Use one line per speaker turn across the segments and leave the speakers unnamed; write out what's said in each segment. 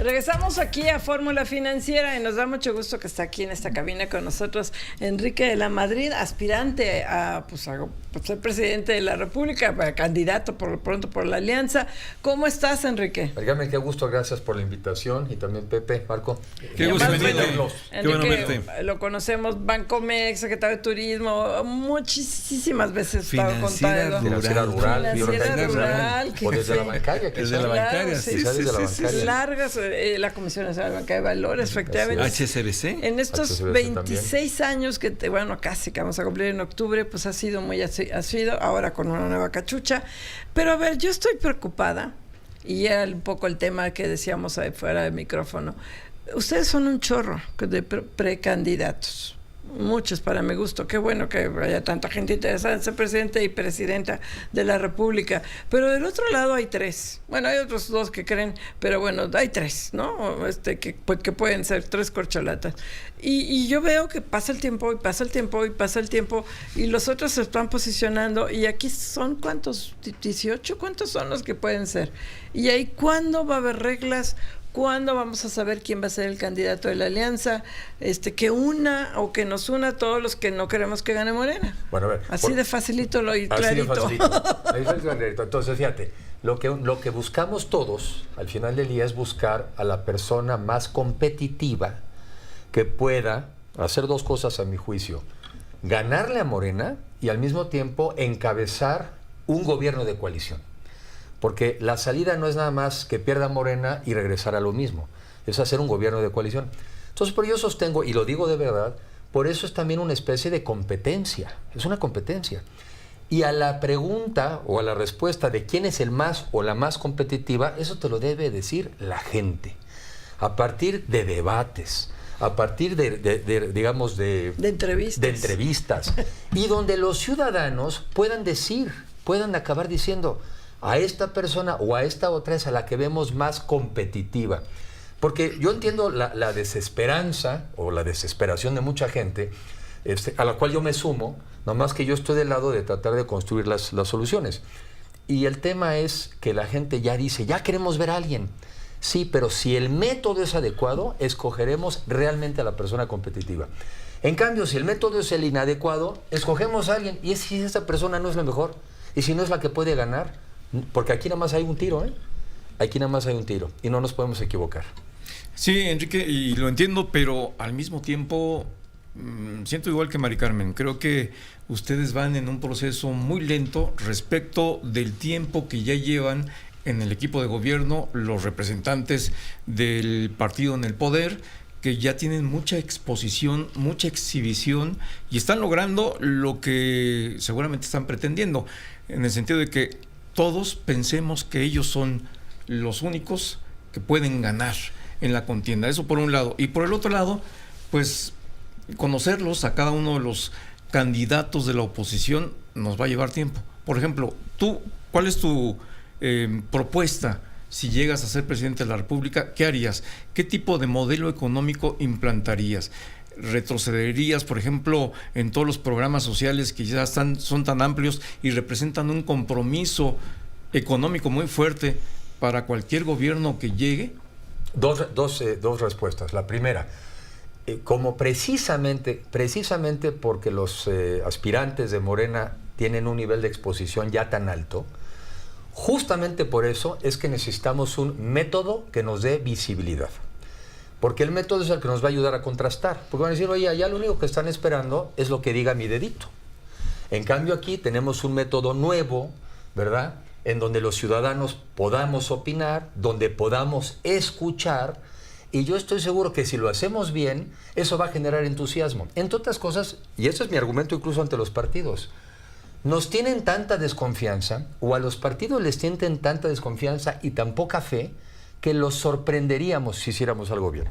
Regresamos aquí a Fórmula Financiera y nos da mucho gusto que está aquí en esta cabina con nosotros Enrique de la Madrid, aspirante a ser presidente de la República, candidato por lo pronto por la Alianza. ¿Cómo estás, Enrique?
Carmen, qué gusto, gracias por la invitación, y también Pepe, Marco.
Qué gusto venirlos.
Qué bueno verte. Lo conocemos, Bancomex, secretario de Turismo, muchísimas veces estado contado.
Financiera rural,
o
desde la bancaria, que
desde la bancaria,
sí, largas, la Comisión Nacional de Banca de Valores, efectivamente.
HSBC.
En estos 26 años que casi que vamos a cumplir en octubre, pues ha sido muy asiduo, ahora con una nueva cachucha. Pero a ver, yo estoy preocupada, y era un poco el tema que decíamos ahí fuera del micrófono. Ustedes son un chorro de precandidatos. Muchos para mi gusto. Qué bueno que haya tanta gente interesada en ser presidente y presidenta de la República. Pero del otro lado hay 3. Bueno, hay otros 2 que creen, pero bueno, hay 3, ¿no? Que pueden ser 3 corcholatas. Y yo veo que pasa el tiempo, y pasa el tiempo, y pasa el tiempo, y los otros se están posicionando, y aquí son, ¿cuántos? 18, ¿cuántos son los que pueden ser? Y ahí, ¿cuándo va a haber reglas? ¿Cuándo vamos a saber quién va a ser el candidato de la Alianza? Que una o que nos una a todos los que no queremos que gane Morena.
Bueno, a ver,
así de facilito y clarito.
Así de facilito. Entonces, fíjate, lo que buscamos todos al final del día es buscar a la persona más competitiva que pueda hacer 2 cosas, a mi juicio: ganarle a Morena y al mismo tiempo encabezar un gobierno de coalición. Porque la salida no es nada más que pierda Morena y regresar a lo mismo, es hacer un gobierno de coalición. Entonces, pero yo sostengo, y lo digo de verdad, por eso es también una especie de competencia, es una competencia. Y a la pregunta o a la respuesta de quién es el más o la más competitiva, eso te lo debe decir la gente, a partir de debates, a partir de entrevistas, y donde los ciudadanos puedan acabar diciendo: a esta persona o a esta otra es a la que vemos más competitiva. Porque yo entiendo la desesperanza o la desesperación de mucha gente, a la cual yo me sumo, nomás que yo estoy del lado de tratar de construir las soluciones. Y el tema es que la gente ya dice: ya queremos ver a alguien. Sí, pero si el método es adecuado, escogeremos realmente a la persona competitiva. En cambio, si el método es el inadecuado, escogemos a alguien, y si esa persona no es la mejor, y si no es la que puede ganar, porque aquí nada más hay un tiro, aquí nada más hay un tiro, y no nos podemos equivocar.
Sí, Enrique, y lo entiendo, pero al mismo tiempo siento igual que Mari Carmen. Creo que ustedes van en un proceso muy lento respecto del tiempo que ya llevan en el equipo de gobierno, los representantes del partido en el poder, que ya tienen mucha exposición, mucha exhibición, y están logrando lo que seguramente están pretendiendo, en el sentido de que todos pensemos que ellos son los únicos que pueden ganar en la contienda. Eso por un lado. Y por el otro lado, pues conocerlos a cada uno de los candidatos de la oposición nos va a llevar tiempo. Por ejemplo, tú, ¿cuál es tu propuesta si llegas a ser presidente de la República? ¿Qué harías? ¿Qué tipo de modelo económico implantarías? ¿Retrocederías, por ejemplo, en todos los programas sociales que ya son tan amplios y representan un compromiso económico muy fuerte para cualquier gobierno que llegue?
Dos respuestas. La primera, como precisamente porque los aspirantes de Morena tienen un nivel de exposición ya tan alto, justamente por eso es que necesitamos un método que nos dé visibilidad. Porque el método es el que nos va a ayudar a contrastar. Porque van a decir: oye, allá lo único que están esperando es lo que diga mi dedito. En cambio, aquí tenemos un método nuevo, ¿verdad?, en donde los ciudadanos podamos opinar, donde podamos escuchar, y yo estoy seguro que si lo hacemos bien, eso va a generar entusiasmo. Entre otras cosas, y ese es mi argumento incluso ante los partidos, nos tienen tanta desconfianza, o a los partidos les tienen tanta desconfianza y tan poca fe, que los sorprenderíamos si hiciéramos algo bien.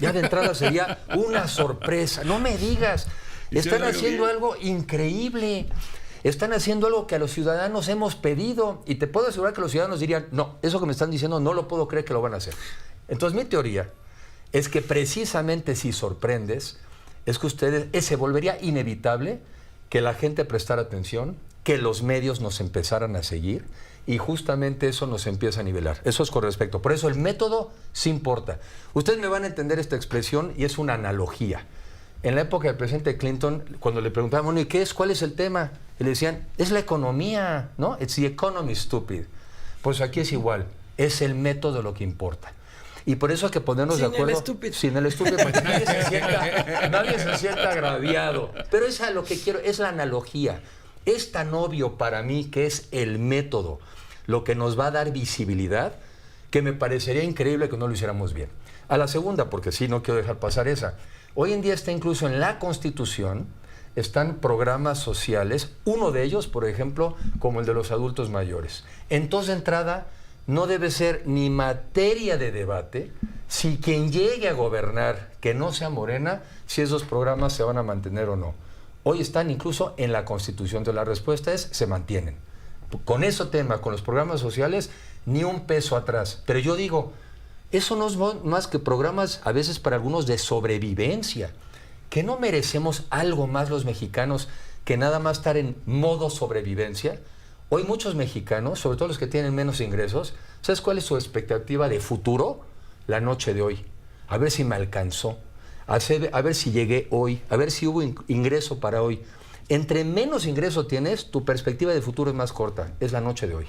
Ya de entrada sería una sorpresa. No me digas, están haciendo algo increíble. Están haciendo algo que a los ciudadanos hemos pedido, y te puedo asegurar que los ciudadanos dirían: no, eso que me están diciendo no lo puedo creer que lo van a hacer. Entonces mi teoría es que precisamente si sorprendes, es que se volvería inevitable que la gente prestara atención que los medios nos empezaran a seguir y justamente eso nos empieza a nivelar. Eso es con respecto. Por eso el método sí importa. Ustedes me van a entender esta expresión y es una analogía. En la época del presidente Clinton, cuando le preguntaban, bueno, ¿y qué es? ¿Cuál es el tema? Y le decían, es la economía, ¿no? It's the economy, stupid. Pues aquí es igual, es el método lo que importa. Y por eso hay que ponernos de acuerdo. Sin el estúpido. Porque nadie se sienta agraviado. Pero es a lo que quiero, es la analogía. Es tan obvio para mí que es el método lo que nos va a dar visibilidad, que me parecería increíble que no lo hiciéramos bien. A la segunda, porque sí, no quiero dejar pasar esa. Hoy en día está incluso en la Constitución, están programas sociales, uno de ellos, por ejemplo, como el de los adultos mayores. Entonces, de entrada, no debe ser ni materia de debate si quien llegue a gobernar, que no sea Morena, si esos programas se van a mantener o no. Hoy están incluso en la Constitución, entonces la respuesta es, se mantienen. Con ese tema, con los programas sociales, ni un peso atrás. Pero yo digo, eso no es más que programas, a veces para algunos, de sobrevivencia. ¿Que no merecemos algo más los mexicanos que nada más estar en modo sobrevivencia? Hoy muchos mexicanos, sobre todo los que tienen menos ingresos, ¿sabes cuál es su expectativa de futuro? La noche de hoy. A ver si me alcanzó, a ver si llegué hoy, a ver si hubo ingreso para hoy. Entre menos ingreso tienes, tu perspectiva de futuro es más corta. Es la noche de hoy.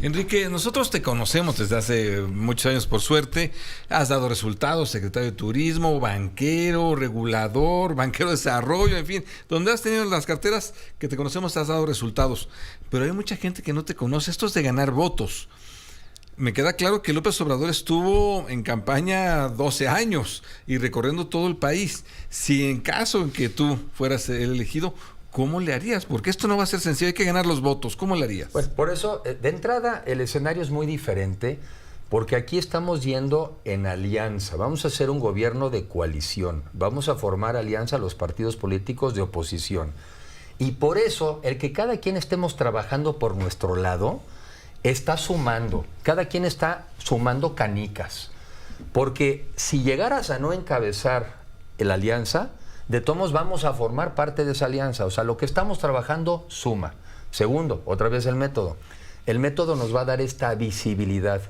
Enrique, nosotros te conocemos desde hace muchos años, por suerte. Has dado resultados, secretario de Turismo, banquero, regulador, banquero de desarrollo, en fin. Donde has tenido las carteras que te conocemos, has dado resultados. Pero hay mucha gente que no te conoce. Esto es de ganar votos. Me queda claro que López Obrador estuvo en campaña 12 años y recorriendo todo el país. Si en caso en que tú fueras el elegido, ¿cómo le harías? Porque esto no va a ser sencillo, hay que ganar los votos. ¿Cómo le harías?
Pues por eso, de entrada, el escenario es muy diferente, porque aquí estamos yendo en alianza. Vamos a hacer un gobierno de coalición. Vamos a formar alianza a los partidos políticos de oposición. Y por eso, el que cada quien estemos trabajando por nuestro lado, está sumando. Cada quien está sumando canicas. Porque si llegaras a no encabezar la alianza, de todos modos vamos a formar parte de esa alianza. O sea, lo que estamos trabajando suma. Segundo, otra vez el método. El método nos va a dar esta visibilidad,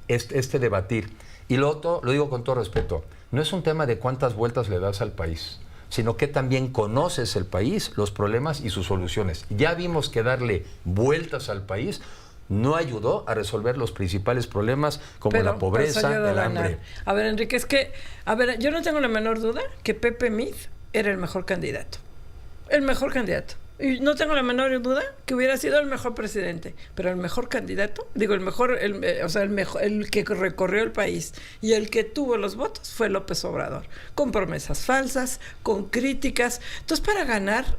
este debatir. Y lo otro, lo digo con todo respeto, no es un tema de cuántas vueltas le das al país, sino que también conoces el país, los problemas y sus soluciones. Ya vimos que darle vueltas al país no ayudó a resolver los principales problemas como la pobreza, el hambre.
A ver, Enrique, es que, yo no tengo la menor duda que Pepe Mid era el mejor candidato. El mejor candidato. Y no tengo la menor duda que hubiera sido el mejor presidente. Pero el mejor candidato, digo, el que recorrió el país y el que tuvo los votos fue López Obrador. Con promesas falsas, con críticas. Entonces, para ganar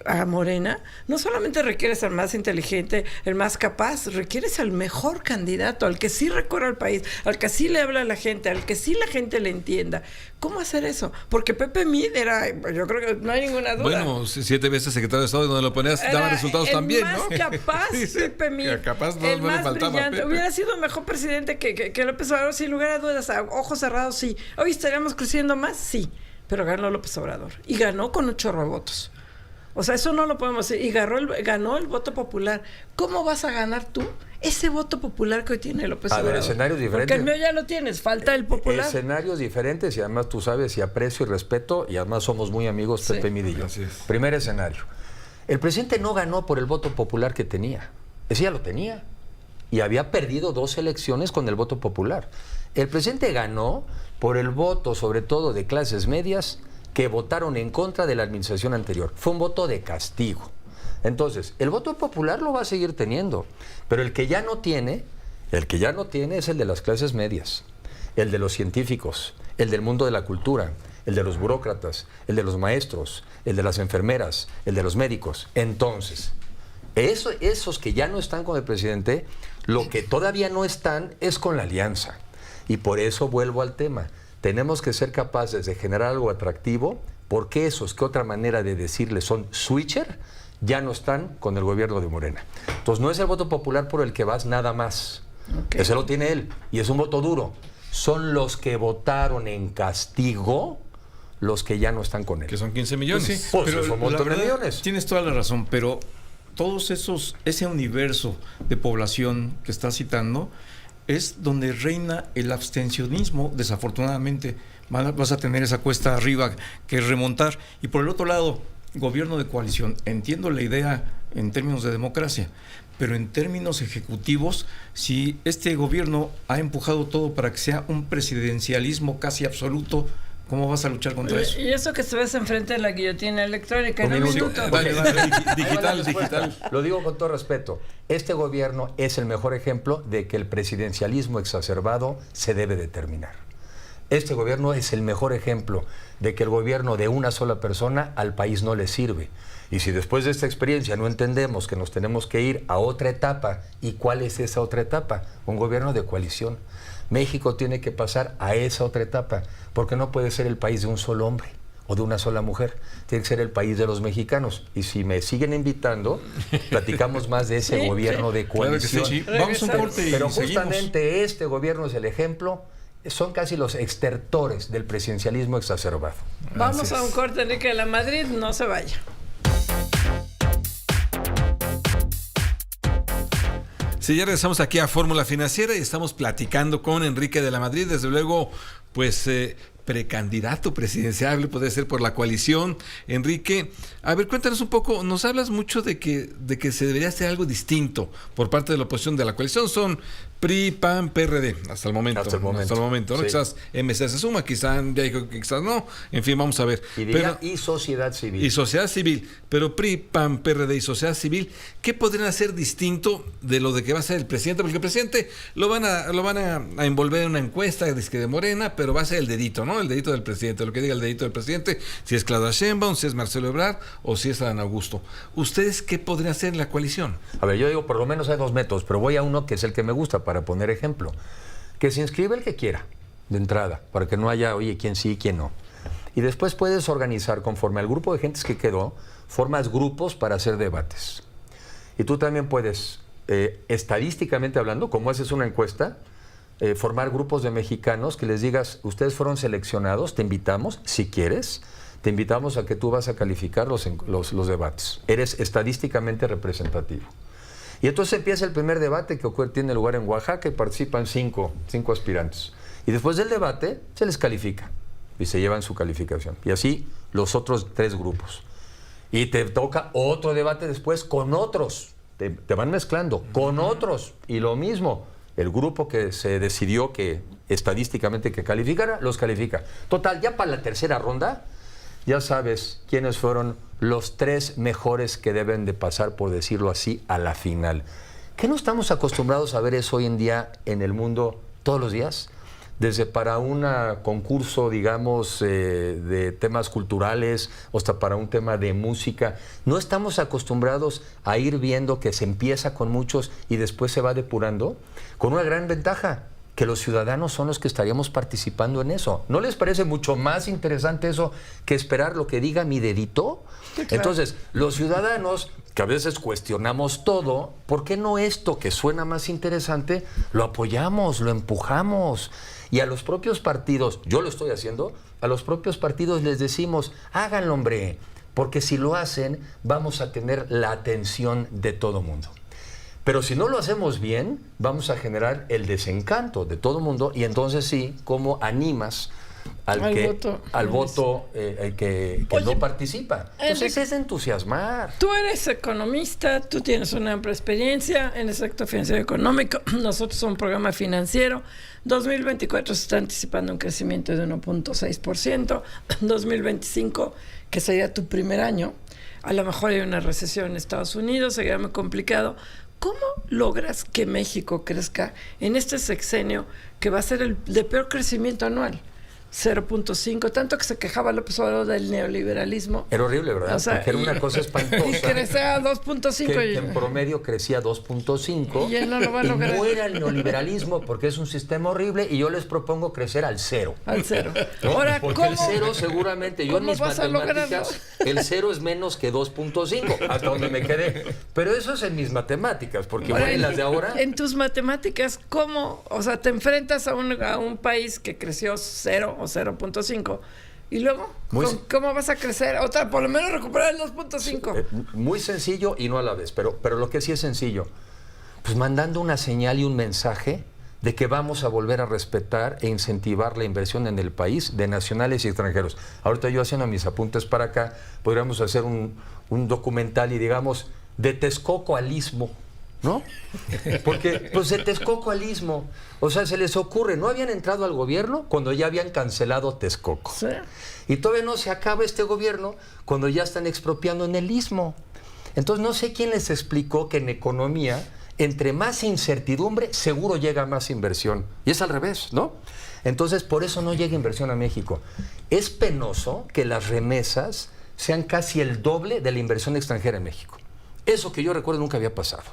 a Morena, no solamente requieres al más inteligente, el más capaz, requieres al mejor candidato, al que sí recorra el país, al que sí le habla a la gente, al que sí la gente le entienda. ¿Cómo hacer eso? Porque Pepe Mid era, yo creo que no hay ninguna duda.
Bueno, 7 veces secretario de Estado y donde lo ponías daba resultados también, ¿no?
El más capaz, Pepe Mid.
Capaz no
el
le
más
faltaba.
Brillante. Hubiera sido mejor presidente que López Obrador, sin lugar a dudas, a ojos cerrados, sí. Hoy estaríamos creciendo más, sí. Pero ganó López Obrador. Y ganó con un chorro de votos. O sea, eso no lo podemos decir. Y ganó el voto popular. ¿Cómo vas a ganar tú ese voto popular que hoy tiene López Obrador?
A ver, escenarios diferentes.
Porque el mío ya lo tienes, falta el popular.
Escenarios diferentes y además tú sabes y aprecio y respeto y además somos muy amigos, sí. Pepe Mid y yo. Primer escenario. El presidente no ganó por el voto popular que tenía. Ese ya lo tenía. Y había perdido 2 elecciones con el voto popular. El presidente ganó por el voto, sobre todo de clases medias, que votaron en contra de la administración anterior. Fue un voto de castigo. Entonces, el voto popular lo va a seguir teniendo, pero el que ya no tiene es el de las clases medias, el de los científicos, el del mundo de la cultura, el de los burócratas, el de los maestros, el de las enfermeras, el de los médicos. Entonces, esos que ya no están con el presidente, lo que todavía no están es con la alianza. Y por eso vuelvo al tema. Tenemos que ser capaces de generar algo atractivo, porque esos que otra manera de decirle son switcher, ya no están con el gobierno de Morena. Entonces no es el voto popular por el que vas nada más. Okay. Ese lo tiene él y es un voto duro. Son los que votaron en castigo los que ya no están con él.
Que son 15 millones.
Pues sí,
pues
pero
son un montón de millones.
Tienes toda la razón, pero ese universo de población que está citando, es donde reina el abstencionismo, desafortunadamente. Vas a tener esa cuesta arriba que remontar. Y por el otro lado, gobierno de coalición. Entiendo la idea en términos de democracia, pero en términos ejecutivos, si este gobierno ha empujado todo para que sea un presidencialismo casi absoluto, ¿cómo vas a luchar contra eso?
Y eso que se ves enfrente de la guillotina electrónica en un minuto.
Digital.
Lo digo con todo respeto. Este gobierno es el mejor ejemplo de que el presidencialismo exacerbado se debe de terminar. Este gobierno es el mejor ejemplo de que el gobierno de una sola persona al país no le sirve. Y si después de esta experiencia no entendemos que nos tenemos que ir a otra etapa, ¿y cuál es esa otra etapa? Un gobierno de coalición. México tiene que pasar a esa otra etapa, porque no puede ser el país de un solo hombre o de una sola mujer. Tiene que ser el país de los mexicanos. Y si me siguen invitando, platicamos más de ese gobierno de coalición.
Claro que sí. Vamos a un corte y
Pero
seguimos.
justamente este gobierno es el ejemplo. Son casi los extertores del presidencialismo exacerbado.
Vamos a un corte, Enrique de la Madrid, no se vaya.
Sí, ya regresamos aquí a Fórmula Financiera y estamos platicando con Enrique de la Madrid, desde luego, pues precandidato presidencial, puede ser por la coalición. Enrique, a ver, cuéntanos un poco, nos hablas mucho de que se debería hacer algo distinto por parte de la oposición de la coalición. Son PRI, PAN, PRD, hasta el momento. ¿No?
Sí.
Quizás MC se suma, quizás no, en fin, vamos a ver.
Y sociedad civil.
Y sociedad civil, pero PRI, PAN, PRD y sociedad civil, ¿qué podrían hacer distinto de lo de que va a ser el presidente? Porque el presidente lo van a envolver en una encuesta de Morena, pero va a ser el dedito, ¿no? El dedito del presidente, lo que diga el dedito del presidente, si es Claudia Sheinbaum, si es Marcelo Ebrard o si es Adán Augusto. ¿Ustedes qué podrían hacer en la coalición?
A ver, yo digo, por lo menos hay dos métodos, pero voy a uno que es el que me gusta para poner ejemplo. Que se inscriba el que quiera, de entrada, para que no haya, oye, quién sí y quién no. Y después puedes organizar, conforme al grupo de gentes que quedó, formas grupos para hacer debates. Y tú también puedes, estadísticamente hablando, como haces una encuesta, formar grupos de mexicanos que les digas, ustedes fueron seleccionados, te invitamos, si quieres, te invitamos a que tú vas a calificar los debates. Eres estadísticamente representativo. Y entonces empieza el primer debate que tiene lugar en Oaxaca y participan cinco aspirantes. Y después del debate se les califica y se llevan su calificación. Y así los otros 3 grupos. Y te toca otro debate después con otros. Te van mezclando con otros. Y lo mismo, el grupo que se decidió que estadísticamente que calificara, los califica. Total, ya para la tercera ronda, ya sabes quiénes fueron los 3 mejores que deben de pasar, por decirlo así, a la final. ¿Qué no estamos acostumbrados a ver eso hoy en día en el mundo todos los días? Desde para un concurso, digamos, de temas culturales, hasta para un tema de música. No estamos acostumbrados a ir viendo que se empieza con muchos y después se va depurando, con una gran ventaja, que los ciudadanos son los que estaríamos participando en eso. ¿No les parece mucho más interesante eso que esperar lo que diga mi dedito? Sí, claro. Entonces, los ciudadanos, que a veces cuestionamos todo, ¿por qué no esto que suena más interesante lo apoyamos, lo empujamos? Y a los propios partidos, yo lo estoy haciendo, a los propios partidos les decimos, háganlo, hombre, porque si lo hacen, vamos a tener la atención de todo mundo. Pero si no lo hacemos bien, vamos a generar el desencanto de todo mundo y entonces sí, ¿cómo animas al voto que no participa? Entonces es entusiasmar.
Tú eres economista, tú tienes una amplia experiencia en el sector financiero económico. Nosotros somos un programa financiero. 2024 se está anticipando un crecimiento de 1.6%. 2025, que sería tu primer año, a lo mejor hay una recesión en Estados Unidos, sería muy complicado. ¿Cómo logras que México crezca en este sexenio que va a ser el de peor crecimiento anual? 0.5, tanto que se quejaba López Obrador del neoliberalismo.
Era horrible, ¿verdad? O sea, porque era una cosa espantosa.
Y crecía 2.5.
Que en promedio crecía 2.5.
Y él no lo va a lograr.
Y muera el neoliberalismo porque es un sistema horrible y yo les propongo crecer al 0.
Al 0.
¿No? Ahora, porque el 0 seguramente, yo en mis matemáticas, el 0 es menos que 2.5, hasta donde me quedé. Pero eso es en mis matemáticas, porque ahora, en las de ahora...
En tus matemáticas, ¿cómo? O sea, te enfrentas a un país que creció 0 o 0.5 ¿Y luego? ¿Cómo vas a crecer? Otra, por lo menos recuperar el 2.5.
Muy sencillo y no a la vez, pero lo que sí es sencillo, pues mandando una señal y un mensaje de que vamos a volver a respetar e incentivar la inversión en el país de nacionales y extranjeros. Ahorita yo haciendo mis apuntes para acá, podríamos hacer un documental y digamos, de Texcoco al Istmo, ¿no? Porque, pues de Texcoco al Istmo, o sea, se les ocurre, no habían entrado al gobierno cuando ya habían cancelado Texcoco.
Sí.
Y todavía no se acaba este gobierno cuando ya están expropiando en el Istmo. Entonces, no sé quién les explicó que en economía, entre más incertidumbre, seguro llega más inversión. Y es al revés, ¿no? Entonces, por eso no llega inversión a México. Es penoso que las remesas sean casi el doble de la inversión extranjera en México. Eso que yo recuerdo nunca había pasado.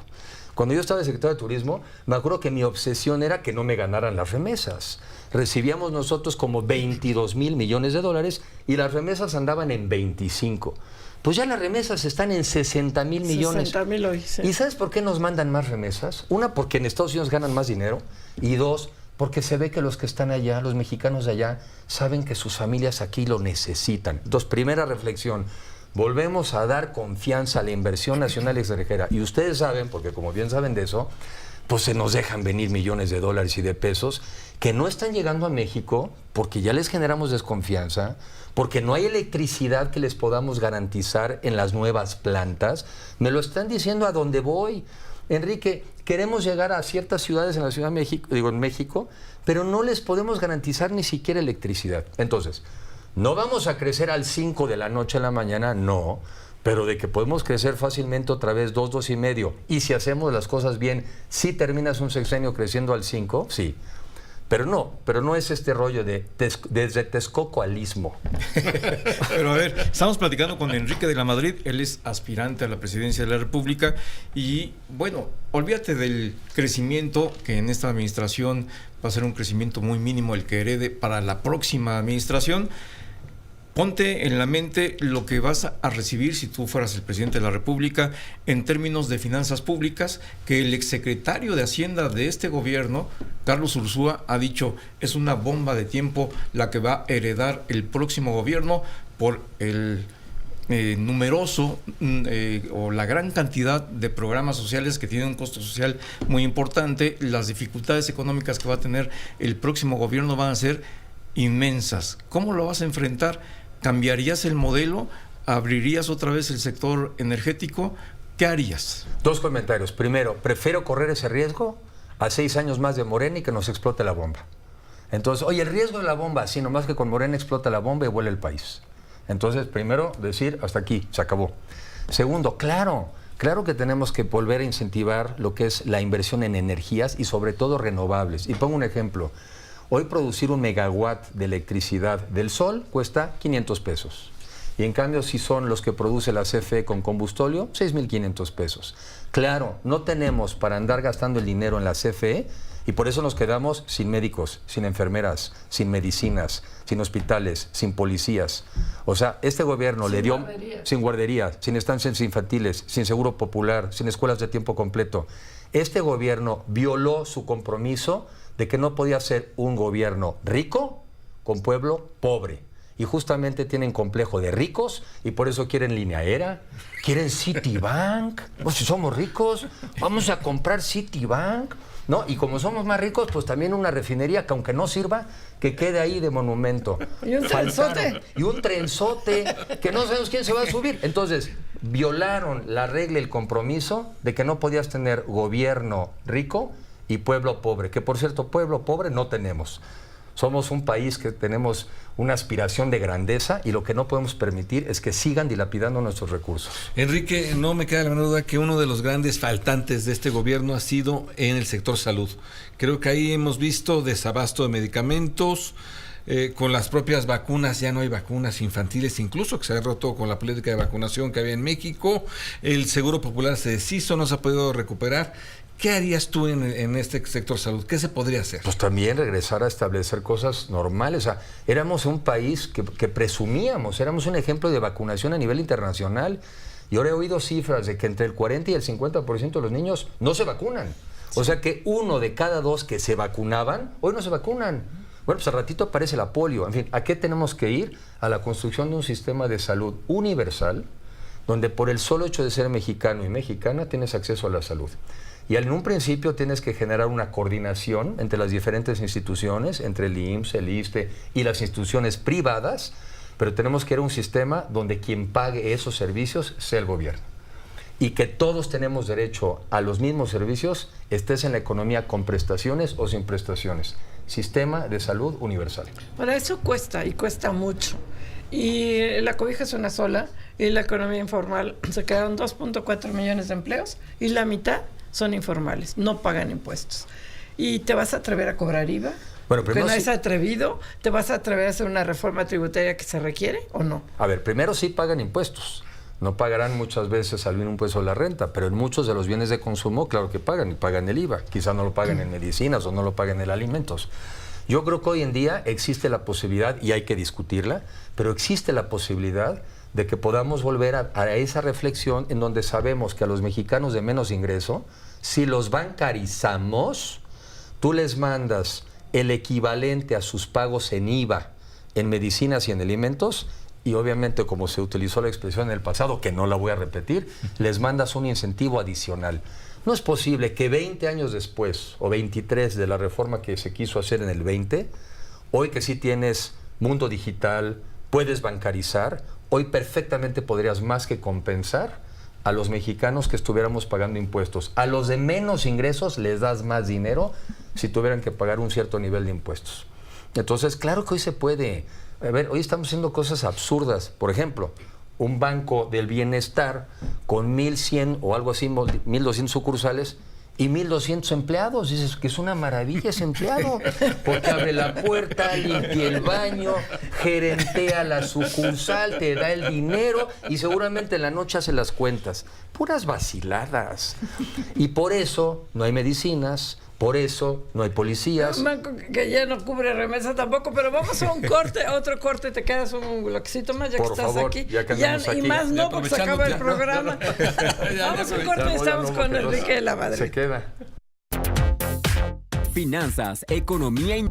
Cuando yo estaba de secretario de Turismo, me acuerdo que mi obsesión era que no me ganaran las remesas. Recibíamos nosotros como 22 mil millones de dólares y las remesas andaban en 25. Pues ya las remesas están en 60 mil millones.
60 mil hoy, sí.
¿Y sabes por qué nos mandan más remesas? Una, porque en Estados Unidos ganan más dinero. Y dos, porque se ve que los que están allá, los mexicanos de allá, saben que sus familias aquí lo necesitan. Entonces, primera reflexión. Volvemos a dar confianza a la inversión nacional y extranjera. Y ustedes saben, porque como bien saben de eso, pues se nos dejan venir millones de dólares y de pesos que no están llegando a México porque ya les generamos desconfianza, porque no hay electricidad que les podamos garantizar en las nuevas plantas. Me lo están diciendo a dónde voy. Enrique, queremos llegar a ciertas ciudades en la Ciudad de México, en México, pero no les podemos garantizar ni siquiera electricidad. Entonces, no vamos a crecer al 5 de la noche a la mañana, no, pero de que podemos crecer fácilmente otra vez 2, 2.5, y si hacemos las cosas bien, ¿sí terminas un sexenio creciendo al 5? Sí. Pero no es este rollo de desde Texcoco al Istmo.
Pero a ver, estamos platicando con Enrique de la Madrid, él es aspirante a la presidencia de la República y bueno, olvídate del crecimiento que en esta administración va a ser un crecimiento muy mínimo el que herede para la próxima administración. Ponte en la mente lo que vas a recibir si tú fueras el presidente de la República en términos de finanzas públicas, que el exsecretario de Hacienda de este gobierno, Carlos Ursúa, ha dicho es una bomba de tiempo la que va a heredar el próximo gobierno por el numeroso o la gran cantidad de programas sociales que tienen un costo social muy importante. Las dificultades económicas que va a tener el próximo gobierno van a ser inmensas. ¿Cómo lo vas a enfrentar? ¿Cambiarías el modelo? ¿Abrirías otra vez el sector energético? ¿Qué harías?
Dos comentarios. Primero, prefiero correr ese riesgo a 6 años más de Morena y que nos explote la bomba. Entonces, oye, el riesgo de la bomba, sí, nomás que con Morena explota la bomba y vuela el país. Entonces, primero, decir, hasta aquí, se acabó. Segundo, claro que tenemos que volver a incentivar lo que es la inversión en energías y sobre todo renovables. Y pongo un ejemplo. Hoy producir 1 megawatt de electricidad del sol cuesta 500 pesos. Y en cambio, si son los que produce la CFE con combustóleo, 6,500 pesos. Claro, no tenemos para andar gastando el dinero en la CFE y por eso nos quedamos sin médicos, sin enfermeras, sin medicinas, sin hospitales, sin policías. O sea, este gobierno le dio sin guarderías, sin estancias infantiles, sin seguro popular, sin escuelas de tiempo completo. Este gobierno violó su compromiso de que no podía ser un gobierno rico con pueblo pobre. Y justamente tienen complejo de ricos y por eso quieren línea aérea, quieren Citibank. Pues si somos ricos, vamos a comprar Citibank, ¿no? Y como somos más ricos, pues también una refinería que aunque no sirva, que quede ahí de monumento.
Y un trenzote.
Y un trenzote, que no sabemos quién se va a subir. Entonces, violaron la regla y el compromiso de que no podías tener gobierno rico y pueblo pobre, que por cierto, pueblo pobre no tenemos. Somos un país que tenemos una aspiración de grandeza y lo que no podemos permitir es que sigan dilapidando nuestros recursos.
Enrique, no me queda la menor duda que uno de los grandes faltantes de este gobierno ha sido en el sector salud. Creo que ahí hemos visto desabasto de medicamentos, con las propias vacunas, ya no hay vacunas infantiles, incluso que se ha roto con la política de vacunación que había en México. El Seguro Popular se deshizo, no se ha podido recuperar. ¿Qué harías tú en este sector salud? ¿Qué se podría hacer?
Pues también regresar a establecer cosas normales. O sea, éramos un país que presumíamos, éramos un ejemplo de vacunación a nivel internacional. Y ahora he oído cifras de que entre el 40 y el 50% de los niños no se vacunan. O sea que 1 de cada 2 que se vacunaban, hoy no se vacunan. Bueno, pues al ratito aparece la polio. En fin, ¿a qué tenemos que ir? A la construcción de un sistema de salud universal, donde por el solo hecho de ser mexicano y mexicana tienes acceso a la salud. Y en un principio tienes que generar una coordinación entre las diferentes instituciones, entre el IMSS, el ISSSTE y las instituciones privadas, pero tenemos que ir a un sistema donde quien pague esos servicios sea el gobierno. Y que todos tenemos derecho a los mismos servicios, estés en la economía con prestaciones o sin prestaciones. Sistema de salud universal.
Para eso cuesta, y cuesta mucho. Y la cobija es una sola, y la economía informal, se quedaron 2.4 millones de empleos, y la mitad son informales, no pagan impuestos. ¿Y te vas a atrever a cobrar IVA?
Bueno,
¿Que
primero
no
sí.
es atrevido? ¿Te vas a atrever a hacer una reforma tributaria que se requiere o no?
A ver, primero sí pagan impuestos. No pagarán muchas veces algún impuesto a la renta, pero en muchos de los bienes de consumo, claro que pagan, y pagan el IVA. Quizá no lo paguen en medicinas o no lo paguen en alimentos. Yo creo que hoy en día existe la posibilidad, y hay que discutirla, pero existe la posibilidad de que podamos volver a esa reflexión en donde sabemos que a los mexicanos de menos ingreso, si los bancarizamos, tú les mandas el equivalente a sus pagos en IVA, en medicinas y en alimentos, y obviamente, como se utilizó la expresión en el pasado, que no la voy a repetir, les mandas un incentivo adicional. No es posible que 20 años después, o 23 de la reforma que se quiso hacer en el 20, hoy que sí tienes mundo digital, puedes bancarizar, hoy perfectamente podrías más que compensar a los mexicanos que estuviéramos pagando impuestos. A los de menos ingresos les das más dinero si tuvieran que pagar un cierto nivel de impuestos. Entonces, claro que hoy se puede. A ver, hoy estamos haciendo cosas absurdas. Por ejemplo, un banco del bienestar con 1,100 o algo así, 1,200 sucursales y 1,200 empleados. Dices que es una maravilla ese empleado, porque abre la puerta, limpia el baño, gerentea la sucursal, te da el dinero y seguramente en la noche hace las cuentas. Puras vaciladas. Y por eso no hay medicinas, por eso no hay policías.
Un banco que ya no cubre remesa tampoco, pero vamos a un corte, a otro corte, te quedas un bloquecito más ya
Por
que estás
favor,
aquí.
ya que andamos aquí.
Y más no, porque se acaba el programa. Vamos a un corte y estamos con Enrique de la Madrid.
Se queda.
Finanzas, economía y...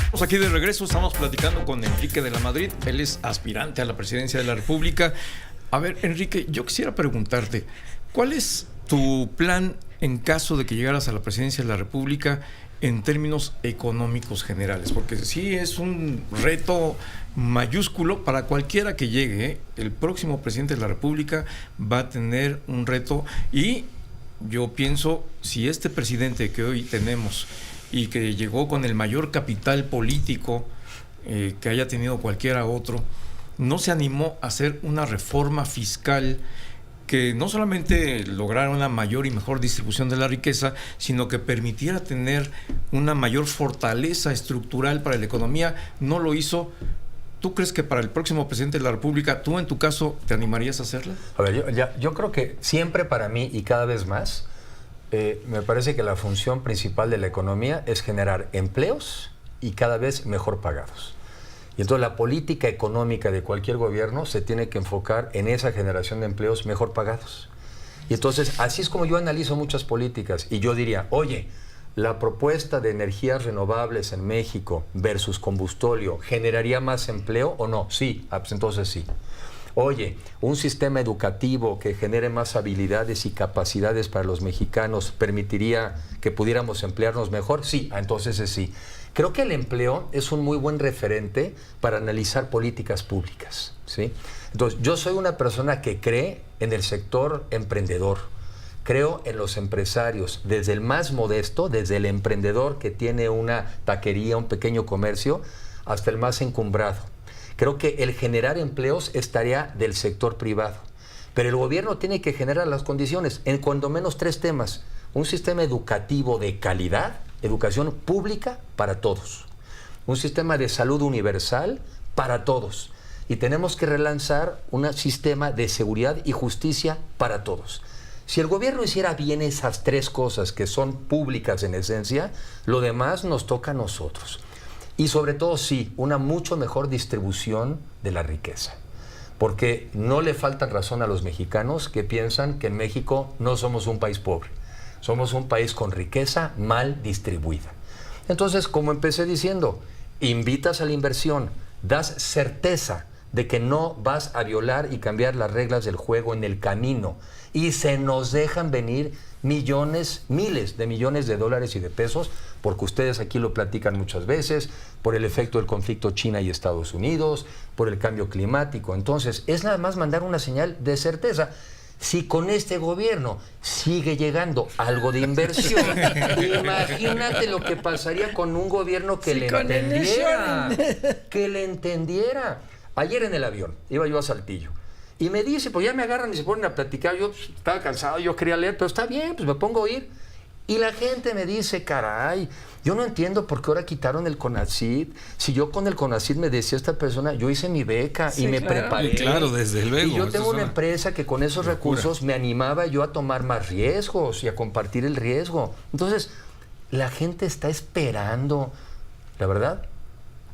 Estamos aquí de regreso, estamos platicando con Enrique de la Madrid, él es aspirante a la presidencia de la República. A ver, Enrique, yo quisiera preguntarte, ¿cuál es tu plan en caso de que llegaras a la presidencia de la República en términos económicos generales? Porque sí es un reto mayúsculo para cualquiera que llegue, ¿eh? El próximo presidente de la República va a tener un reto y yo pienso, si este presidente que hoy tenemos y que llegó con el mayor capital político que haya tenido cualquiera otro, no se animó a hacer una reforma fiscal que no solamente lograra una mayor y mejor distribución de la riqueza, sino que permitiera tener una mayor fortaleza estructural para la economía, no lo hizo. ¿Tú crees que para el próximo presidente de la República, tú en tu caso, te animarías a hacerla?
A ver, yo creo que siempre para mí y cada vez más, me parece que la función principal de la economía es generar empleos y cada vez mejor pagados. Y entonces la política económica de cualquier gobierno se tiene que enfocar en esa generación de empleos mejor pagados. Y entonces así es como yo analizo muchas políticas y yo diría, oye, la propuesta de energías renovables en México versus combustóleo, ¿generaría más empleo o no? Sí, pues entonces sí. Oye, un sistema educativo que genere más habilidades y capacidades para los mexicanos, ¿permitiría que pudiéramos emplearnos mejor? Sí, entonces sí. Creo que el empleo es un muy buen referente para analizar políticas públicas, ¿sí? Entonces, yo soy una persona que cree en el sector emprendedor. Creo en los empresarios, desde el más modesto, desde el emprendedor que tiene una taquería, un pequeño comercio, hasta el más encumbrado. Creo que el generar empleos es tarea del sector privado. Pero el gobierno tiene que generar las condiciones en cuando menos 3 temas. Un sistema educativo de calidad, educación pública para todos. Un sistema de salud universal para todos. Y tenemos que relanzar un sistema de seguridad y justicia para todos. Si el gobierno hiciera bien esas 3 cosas que son públicas en esencia, lo demás nos toca a nosotros. Y sobre todo, sí, una mucho mejor distribución de la riqueza. Porque no le faltan razón a los mexicanos que piensan que en México no somos un país pobre. Somos un país con riqueza mal distribuida. Entonces, como empecé diciendo, invitas a la inversión, das certeza de que no vas a violar y cambiar las reglas del juego en el camino, y se nos dejan venir millones, miles de millones de dólares y de pesos, porque ustedes aquí lo platican muchas veces, por el efecto del conflicto China y Estados Unidos, por el cambio climático. Entonces, es nada más mandar una señal de certeza. Si con este gobierno sigue llegando algo de inversión, imagínate lo que pasaría con un gobierno que le entendiera. Que le entendiera. Ayer en el avión, iba yo a Saltillo, y me dice, pues ya me agarran y se ponen a platicar. Yo pues, estaba cansado, yo quería leer, pero está bien, pues me pongo a oír. Y la gente me dice, caray, yo no entiendo por qué ahora quitaron el CONACYT. Si yo con el CONACYT me decía esta persona, yo hice mi beca y me preparé.
Y claro, desde luego.
Y yo tengo una empresa que con esos recursos me animaba yo a tomar más riesgos y a compartir el riesgo. Entonces, la gente está esperando, la verdad,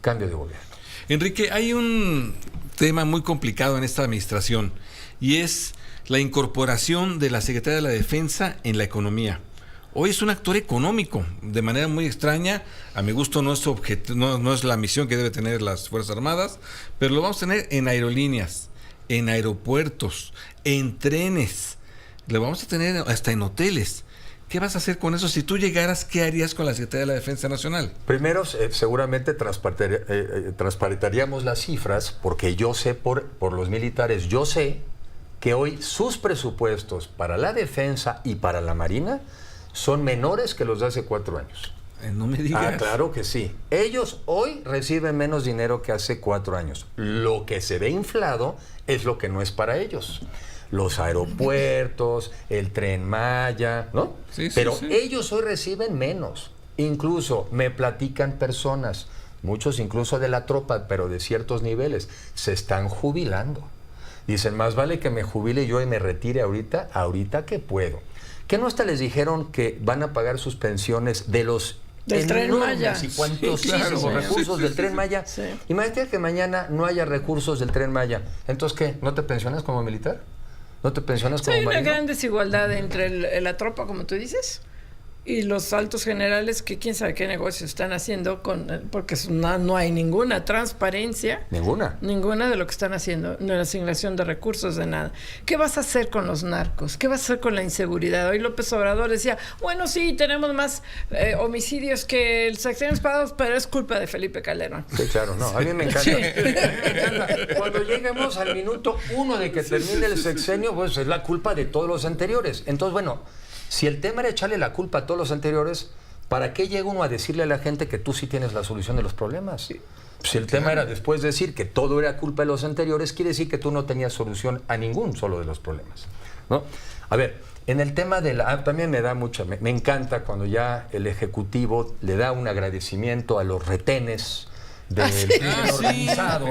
cambio de gobierno.
Enrique, hay un tema muy complicado en esta administración y es la incorporación de la Secretaría de la Defensa en la economía. Hoy es un actor económico, de manera muy extraña. A mi gusto no es la misión que debe tener las Fuerzas Armadas, pero lo vamos a tener en aerolíneas, en aeropuertos, en trenes, lo vamos a tener hasta en hoteles. ¿Qué vas a hacer con eso? Si tú llegaras, ¿qué harías con la Secretaría de la Defensa Nacional?
Primero, seguramente transparentaríamos las cifras, porque yo sé por los militares, yo sé que hoy sus presupuestos para la defensa y para la Marina son menores que los de hace 4 años.
No me digas.
Ah, claro que sí. Ellos hoy reciben menos dinero que hace 4 años. Lo que se ve inflado es lo que no es para ellos. Los aeropuertos, el Tren Maya, ¿no?
Sí,
pero
sí.
ellos hoy reciben menos. Incluso me platican personas, muchos incluso de la tropa, pero de ciertos niveles, se están jubilando. Dicen, más vale que me jubile yo y me retire ahorita que puedo. ¿Qué no hasta les dijeron que van a pagar sus pensiones de los
del Tren Maya
y cuantísimos recursos del Tren Maya?
Sí.
Imagínate que mañana no haya recursos del Tren Maya. Entonces, ¿qué? ¿No te pensionas como militar? ¿No te pensionas como marino?
Hay una gran desigualdad entre la tropa, como tú dices, y los altos generales, que quién sabe qué negocios están haciendo, porque no hay ninguna transparencia. Ninguna de lo que están haciendo, de la asignación de recursos, de nada. ¿Qué vas a hacer con los narcos? ¿Qué vas a hacer con la inseguridad? Hoy López Obrador decía, bueno, sí, tenemos más homicidios que el sexenio pasado, pero es culpa de Felipe Calderón.
Sí, claro, no, a mí me encanta. Sí. Me encanta. Cuando lleguemos al minuto 1 de que termine el sexenio, pues es la culpa de todos los anteriores. Entonces, bueno, si el tema era echarle la culpa a todos los anteriores, ¿para qué llega uno a decirle a la gente que tú sí tienes la solución de los problemas? Sí. Si el tema era después decir que todo era culpa de los anteriores, quiere decir que tú no tenías solución a ningún solo de los problemas, ¿no? A ver, en el tema de también me da me encanta cuando ya el Ejecutivo le da un agradecimiento a los retenes del crimen organizado,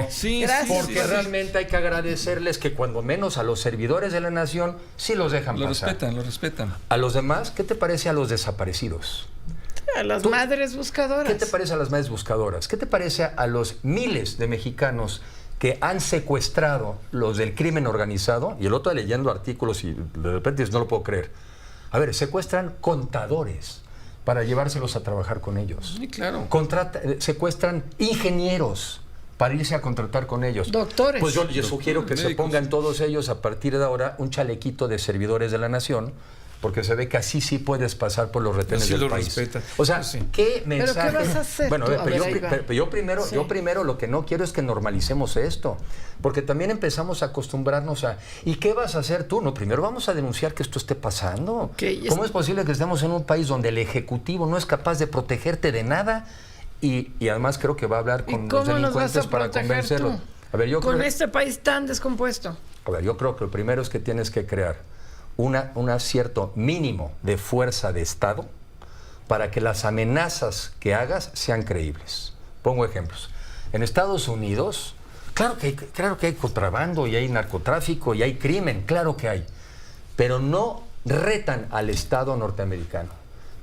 porque realmente hay que agradecerles que cuando menos a los servidores de la nación sí los dejan pasar.
Lo respetan.
A los demás, ¿qué te parece a los desaparecidos?
A las madres buscadoras.
¿Qué te parece a las madres buscadoras? ¿Qué te parece a los miles de mexicanos que han secuestrado los del crimen organizado? Y el otro leyendo artículos y de repente no lo puedo creer. A ver, secuestran contadores para llevárselos a trabajar con ellos.
Sí, claro.
Secuestran ingenieros para irse a contratar con ellos.
Doctores.
Pues yo les sugiero que
médicos.
se pongan todos ellos a partir de ahora un chalequito de servidores de la nación, porque se ve que así sí puedes pasar por los retenes del país.
Respeta.
O sea,
Sí.
¿qué mensaje?
¿Pero qué vas a hacer?
Bueno,
tú?
pero yo primero lo que no quiero es que normalicemos esto, porque también empezamos a acostumbrarnos a ¿y qué vas a hacer tú? No, primero vamos a denunciar que esto esté pasando.
Okay,
¿Cómo es posible que estemos en un país donde el Ejecutivo no es capaz de protegerte de nada? Y además creo que va a hablar con los delincuentes para convencerlos. A ver,
con este país tan descompuesto.
A ver, yo creo que lo primero es que tienes que crear un cierto mínimo de fuerza de Estado para que las amenazas que hagas sean creíbles. Pongo ejemplos. En Estados Unidos, claro que hay contrabando y hay narcotráfico y hay crimen, claro que hay, pero no retan al Estado norteamericano,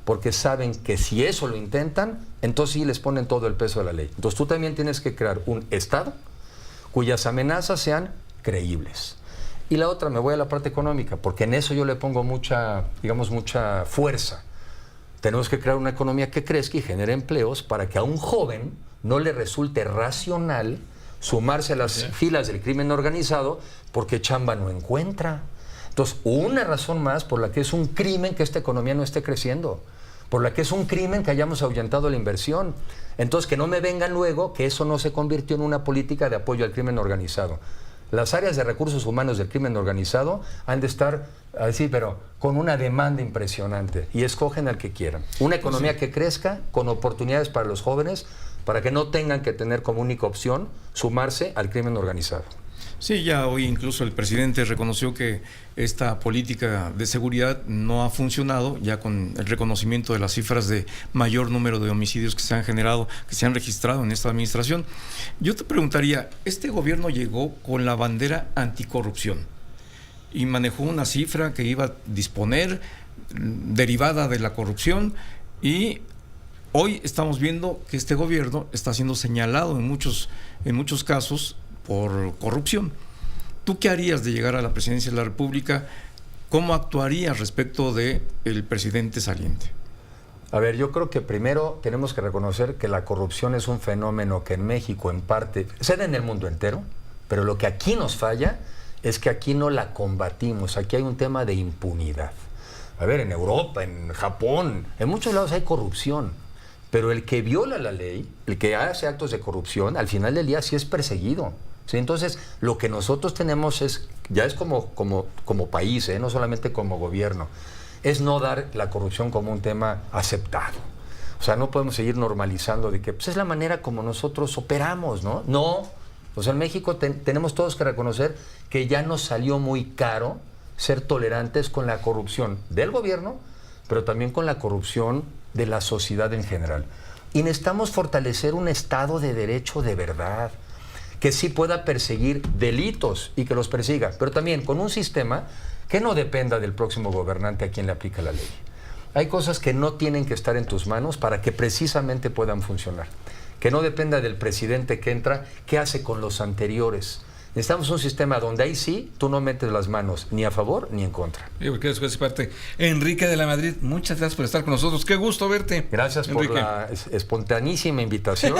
porque saben que si eso lo intentan, entonces sí les ponen todo el peso de la ley. Entonces tú también tienes que crear un Estado cuyas amenazas sean creíbles. Y la otra, me voy a la parte económica, porque en eso yo le pongo mucha fuerza. Tenemos que crear una economía que crezca y genere empleos para que a un joven no le resulte racional sumarse a las filas del crimen organizado porque chamba no encuentra. Entonces, una razón más por la que es un crimen que esta economía no esté creciendo, por la que es un crimen que hayamos ahuyentado la inversión. Entonces, que no me vengan luego que eso no se convirtió en una política de apoyo al crimen organizado. Las áreas de recursos humanos del crimen organizado han de estar así, pero con una demanda impresionante, y escogen al que quieran. Una economía que crezca con oportunidades para los jóvenes, para que no tengan que tener como única opción sumarse al crimen organizado.
Sí, ya hoy incluso el presidente reconoció que esta política de seguridad no ha funcionado, ya con el reconocimiento de las cifras de mayor número de homicidios que se han generado, que se han registrado en esta administración. Yo te preguntaría, este gobierno llegó con la bandera anticorrupción y manejó una cifra que iba a disponer derivada de la corrupción, y hoy estamos viendo que este gobierno está siendo señalado en muchos casos por corrupción. ¿Tú qué harías de llegar a la presidencia de la República? ¿Cómo actuarías respecto del presidente saliente?
A ver, yo creo que primero tenemos que reconocer que la corrupción es un fenómeno que en México en parte se da en el mundo entero, pero lo que aquí nos falla es que aquí no la combatimos. Aquí hay un tema de impunidad. A ver, en Europa, en Japón, en muchos lados hay corrupción, pero el que viola la ley, el que hace actos de corrupción, al final del día sí es perseguido. ¿Sí? Entonces, lo que nosotros tenemos ya es como país, no solamente como gobierno, es no dar la corrupción como un tema aceptado. O sea, no podemos seguir normalizando de que pues, es la manera como nosotros operamos, ¿no? No. O sea, en México tenemos todos que reconocer que ya nos salió muy caro ser tolerantes con la corrupción del gobierno, pero también con la corrupción de la sociedad en general. Y necesitamos fortalecer un Estado de Derecho de verdad, que sí pueda perseguir delitos y que los persiga, pero también con un sistema que no dependa del próximo gobernante a quien le aplica la ley. Hay cosas que no tienen que estar en tus manos para que precisamente puedan funcionar. Que no dependa del presidente que entra, qué hace con los anteriores. Necesitamos un sistema donde ahí sí tú no metes las manos ni a favor ni en contra.
Y porque después parte Enrique de la Madrid, muchas gracias por estar con nosotros. Qué gusto verte.
Gracias, Enrique, por la espontaneísima invitación.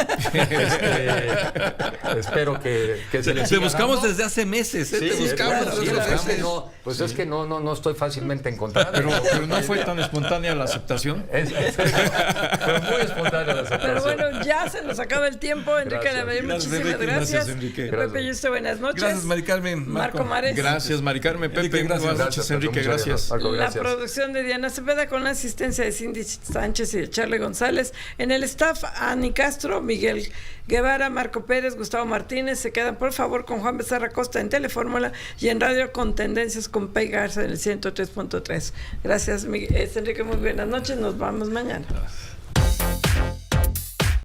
Espero que se les siga
buscamos
dando.
Desde hace meses.
Sí,
te buscamos
sí,
desde hace meses.
Pues es que no estoy fácilmente encontrado.
Pero no fue tan espontánea la aceptación.
Fue muy espontánea la aceptación.
Pero bueno, ya se nos acaba el tiempo. Enrique de la Madrid, muchísimas gracias.
Enrique.
Pepe y usted, buenas noches.
Gracias, Mari Carmen.
Marco Mares.
Gracias, Mari Carmen. Pepe,
Enrique, gracias.
buenas noches, Enrique, gracias.
Marco,
La producción de Diana Cepeda con la asistencia de Cindy Sánchez y de Charlie González. En el staff, Ani Castro, Miguel Guevara, Marco Pérez, Gustavo Martínez. Se quedan, por favor, con Juan Becerra Costa en Telefórmula y en Radio con Tendencias con Pei Garza en el 103.3. Gracias, Enrique. Muy buenas noches. Nos vamos mañana.